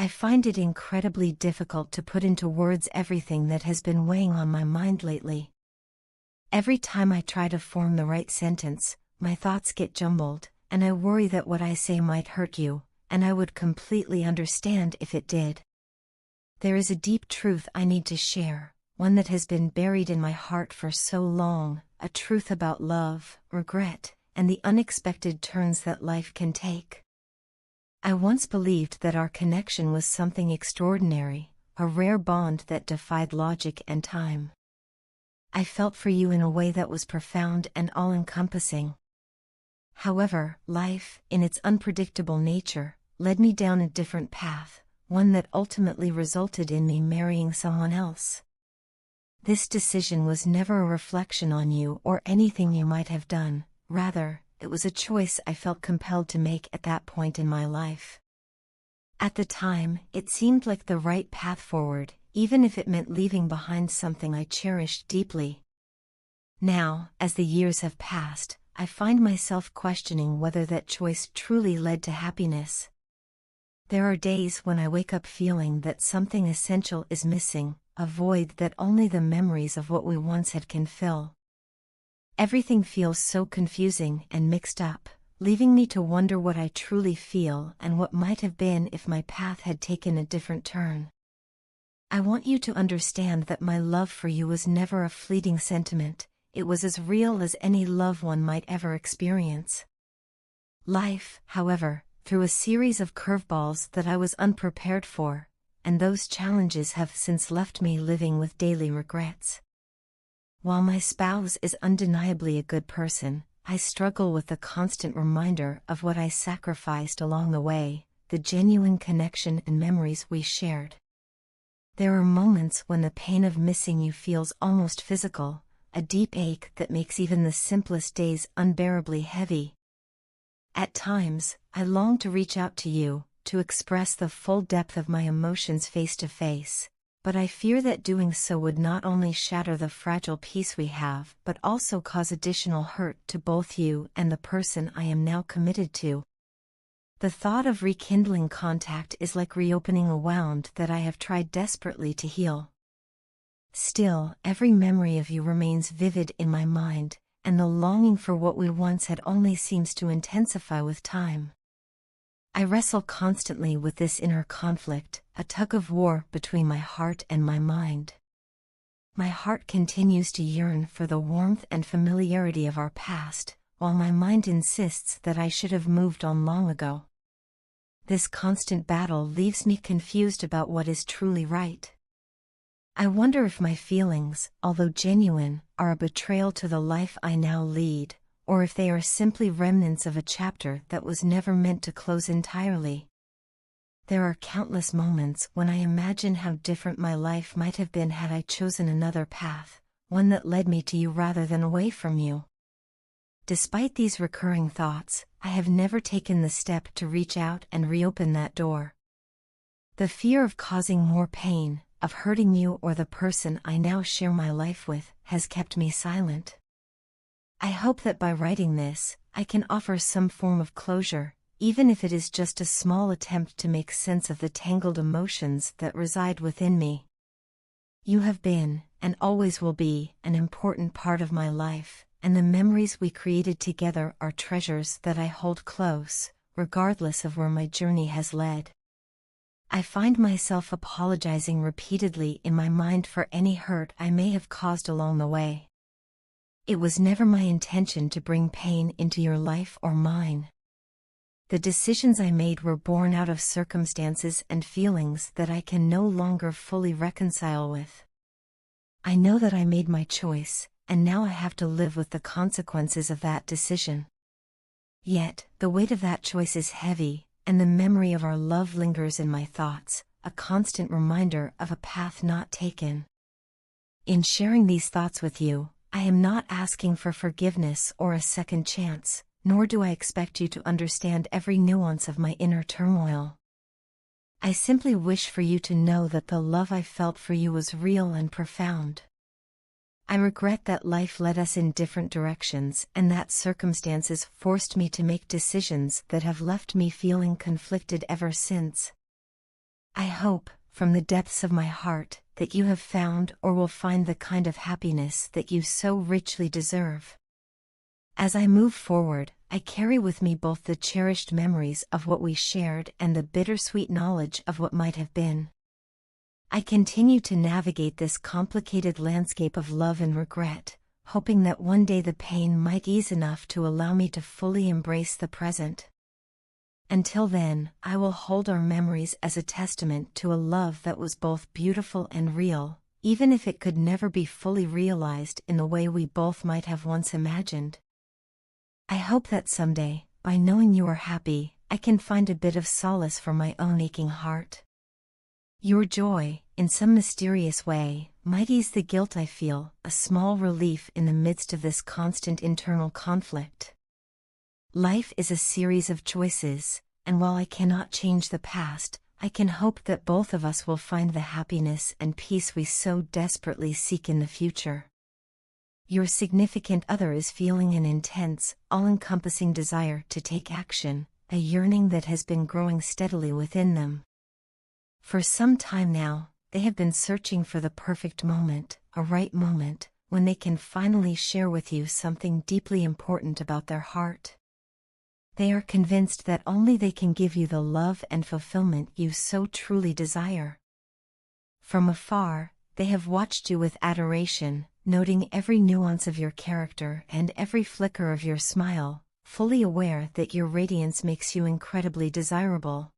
I find it incredibly difficult to put into words everything that has been weighing on my mind lately. Every time I try to form the right sentence, my thoughts get jumbled, and I worry that what I say might hurt you, and I would completely understand if it did. There is a deep truth I need to share, one that has been buried in my heart for so long, a truth about love, regret, and the unexpected turns that life can take. I once believed that our connection was something extraordinary, a rare bond that defied logic and time. I felt for you in a way that was profound and all-encompassing. However, life, in its unpredictable nature, led me down a different path, one that ultimately resulted in me marrying someone else. This decision was never a reflection on you or anything you might have done, rather, it was a choice I felt compelled to make at that point in my life. At the time, it seemed like the right path forward, even if it meant leaving behind something I cherished deeply. Now, as the years have passed, I find myself questioning whether that choice truly led to happiness. There are days when I wake up feeling that something essential is missing, a void that only the memories of what we once had can fill. Everything feels so confusing and mixed up, leaving me to wonder what I truly feel and what might have been if my path had taken a different turn. I want you to understand that my love for you was never a fleeting sentiment, it was as real as any love one might ever experience. Life, however, threw a series of curveballs that I was unprepared for, and those challenges have since left me living with daily regrets. While my spouse is undeniably a good person, I struggle with the constant reminder of what I sacrificed along the way, the genuine connection and memories we shared. There are moments when the pain of missing you feels almost physical, a deep ache that makes even the simplest days unbearably heavy. At times, I long to reach out to you, to express the full depth of my emotions face to face, but I fear that doing so would not only shatter the fragile peace we have but also cause additional hurt to both you and the person I am now committed to. The thought of rekindling contact is like reopening a wound that I have tried desperately to heal. Still, every memory of you remains vivid in my mind, and the longing for what we once had only seems to intensify with time. I wrestle constantly with this inner conflict, a tug-of-war between my heart and my mind. My heart continues to yearn for the warmth and familiarity of our past, while my mind insists that I should have moved on long ago. This constant battle leaves me confused about what is truly right. I wonder if my feelings, although genuine, are a betrayal to the life I now lead, or if they are simply remnants of a chapter that was never meant to close entirely. There are countless moments when I imagine how different my life might have been had I chosen another path, one that led me to you rather than away from you. Despite these recurring thoughts, I have never taken the step to reach out and reopen that door. The fear of causing more pain, of hurting you or the person I now share my life with, has kept me silent. I hope that by writing this, I can offer some form of closure, even if it is just a small attempt to make sense of the tangled emotions that reside within me. You have been, and always will be, an important part of my life, and the memories we created together are treasures that I hold close, regardless of where my journey has led. I find myself apologizing repeatedly in my mind for any hurt I may have caused along the way. It was never my intention to bring pain into your life or mine. The decisions I made were born out of circumstances and feelings that I can no longer fully reconcile with. I know that I made my choice, and now I have to live with the consequences of that decision. Yet, the weight of that choice is heavy, and the memory of our love lingers in my thoughts, a constant reminder of a path not taken. In sharing these thoughts with you, I am not asking for forgiveness or a second chance, nor do I expect you to understand every nuance of my inner turmoil. I simply wish for you to know that the love I felt for you was real and profound. I regret that life led us in different directions and that circumstances forced me to make decisions that have left me feeling conflicted ever since. I hope, from the depths of my heart, that you have found or will find the kind of happiness that you so richly deserve. As I move forward, I carry with me both the cherished memories of what we shared and the bittersweet knowledge of what might have been. I continue to navigate this complicated landscape of love and regret, hoping that one day the pain might ease enough to allow me to fully embrace the present. Until then, I will hold our memories as a testament to a love that was both beautiful and real, even if it could never be fully realized in the way we both might have once imagined. I hope that someday, by knowing you are happy, I can find a bit of solace for my own aching heart. Your joy, in some mysterious way, might ease the guilt I feel, a small relief in the midst of this constant internal conflict. Life is a series of choices, and while I cannot change the past, I can hope that both of us will find the happiness and peace we so desperately seek in the future. Your significant other is feeling an intense, all-encompassing desire to take action, a yearning that has been growing steadily within them. For some time now, they have been searching for the perfect moment, a right moment, when they can finally share with you something deeply important about their heart. They are convinced that only they can give you the love and fulfillment you so truly desire. From afar, they have watched you with adoration, noting every nuance of your character and every flicker of your smile, fully aware that your radiance makes you incredibly desirable.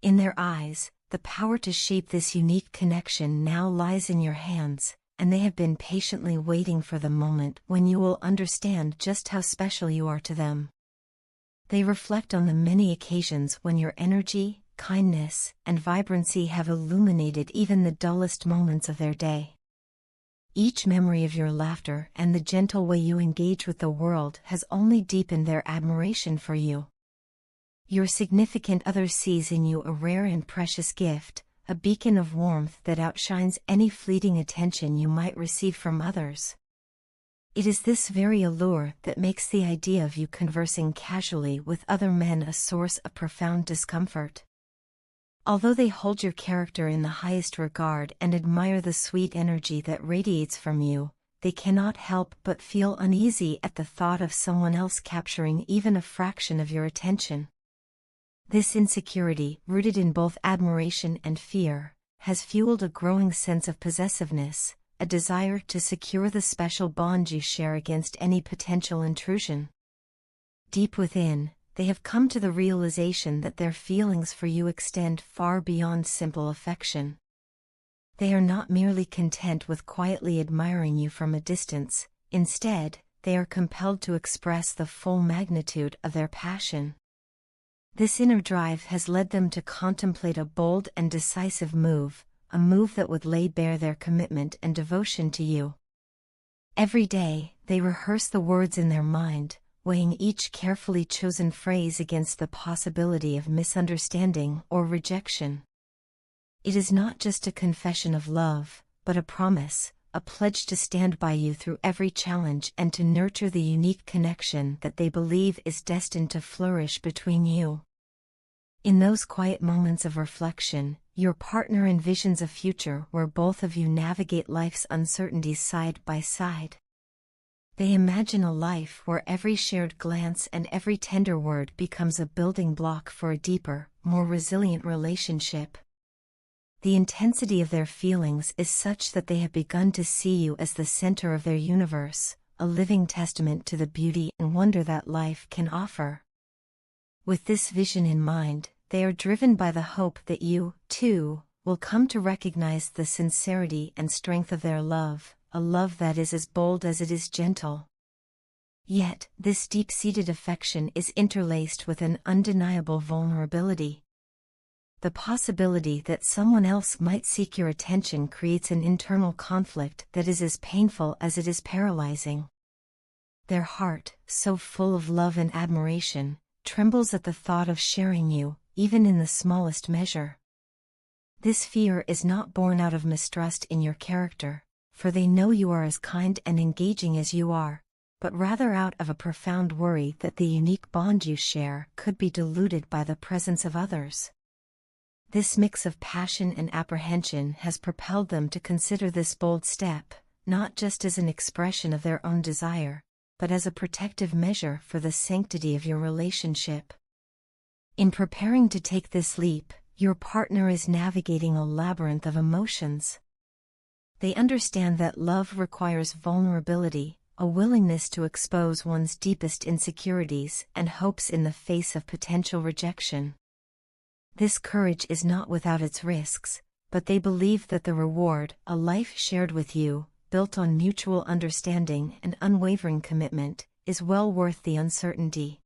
In their eyes, the power to shape this unique connection now lies in your hands, and they have been patiently waiting for the moment when you will understand just how special you are to them. They reflect on the many occasions when your energy, kindness, and vibrancy have illuminated even the dullest moments of their day. Each memory of your laughter and the gentle way you engage with the world has only deepened their admiration for you. Your significant other sees in you a rare and precious gift, a beacon of warmth that outshines any fleeting attention you might receive from others. It is this very allure that makes the idea of you conversing casually with other men a source of profound discomfort. Although they hold your character in the highest regard and admire the sweet energy that radiates from you, they cannot help but feel uneasy at the thought of someone else capturing even a fraction of your attention. This insecurity, rooted in both admiration and fear, has fueled a growing sense of possessiveness, a desire to secure the special bond you share against any potential intrusion. Deep within, they have come to the realization that their feelings for you extend far beyond simple affection. They are not merely content with quietly admiring you from a distance, instead, they are compelled to express the full magnitude of their passion. This inner drive has led them to contemplate a bold and decisive move, a move that would lay bare their commitment and devotion to you. Every day, they rehearse the words in their mind, weighing each carefully chosen phrase against the possibility of misunderstanding or rejection. It is not just a confession of love, but a promise, a pledge to stand by you through every challenge and to nurture the unique connection that they believe is destined to flourish between you. In those quiet moments of reflection, your partner envisions a future where both of you navigate life's uncertainties side by side. They imagine a life where every shared glance and every tender word becomes a building block for a deeper, more resilient relationship. The intensity of their feelings is such that they have begun to see you as the center of their universe, a living testament to the beauty and wonder that life can offer. With this vision in mind, they are driven by the hope that you, too, will come to recognize the sincerity and strength of their love, a love that is as bold as it is gentle. Yet, this deep-seated affection is interlaced with an undeniable vulnerability. The possibility that someone else might seek your attention creates an internal conflict that is as painful as it is paralyzing. Their heart, so full of love and admiration, trembles at the thought of sharing you, even in the smallest measure. This fear is not born out of mistrust in your character, for they know you are as kind and engaging as you are, but rather out of a profound worry that the unique bond you share could be diluted by the presence of others. This mix of passion and apprehension has propelled them to consider this bold step, not just as an expression of their own desire, but as a protective measure for the sanctity of your relationship. In preparing to take this leap, your partner is navigating a labyrinth of emotions. They understand that love requires vulnerability, a willingness to expose one's deepest insecurities and hopes in the face of potential rejection. This courage is not without its risks, but they believe that the reward, a life shared with you, built on mutual understanding and unwavering commitment, is well worth the uncertainty.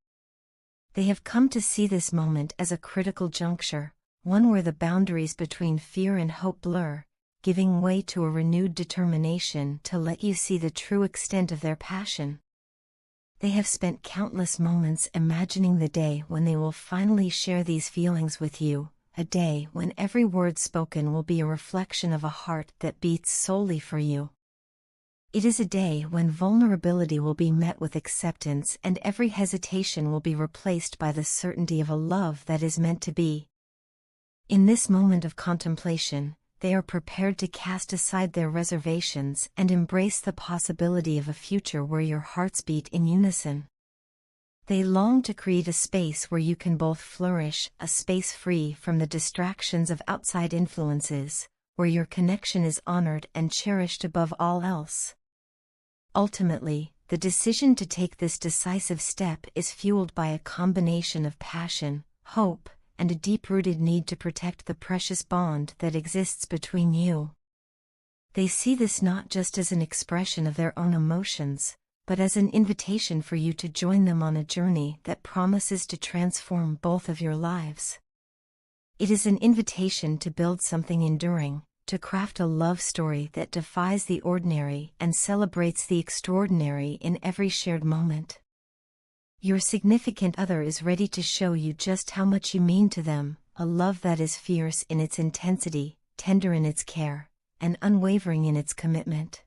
They have come to see this moment as a critical juncture, one where the boundaries between fear and hope blur, giving way to a renewed determination to let you see the true extent of their passion. They have spent countless moments imagining the day when they will finally share these feelings with you, a day when every word spoken will be a reflection of a heart that beats solely for you. It is a day when vulnerability will be met with acceptance and every hesitation will be replaced by the certainty of a love that is meant to be. In this moment of contemplation, they are prepared to cast aside their reservations and embrace the possibility of a future where your hearts beat in unison. They long to create a space where you can both flourish, a space free from the distractions of outside influences, where your connection is honored and cherished above all else. Ultimately, the decision to take this decisive step is fueled by a combination of passion, hope, and a deep-rooted need to protect the precious bond that exists between you. They see this not just as an expression of their own emotions, but as an invitation for you to join them on a journey that promises to transform both of your lives. It is an invitation to build something enduring, to craft a love story that defies the ordinary and celebrates the extraordinary in every shared moment. Your significant other is ready to show you just how much you mean to them, a love that is fierce in its intensity, tender in its care, and unwavering in its commitment.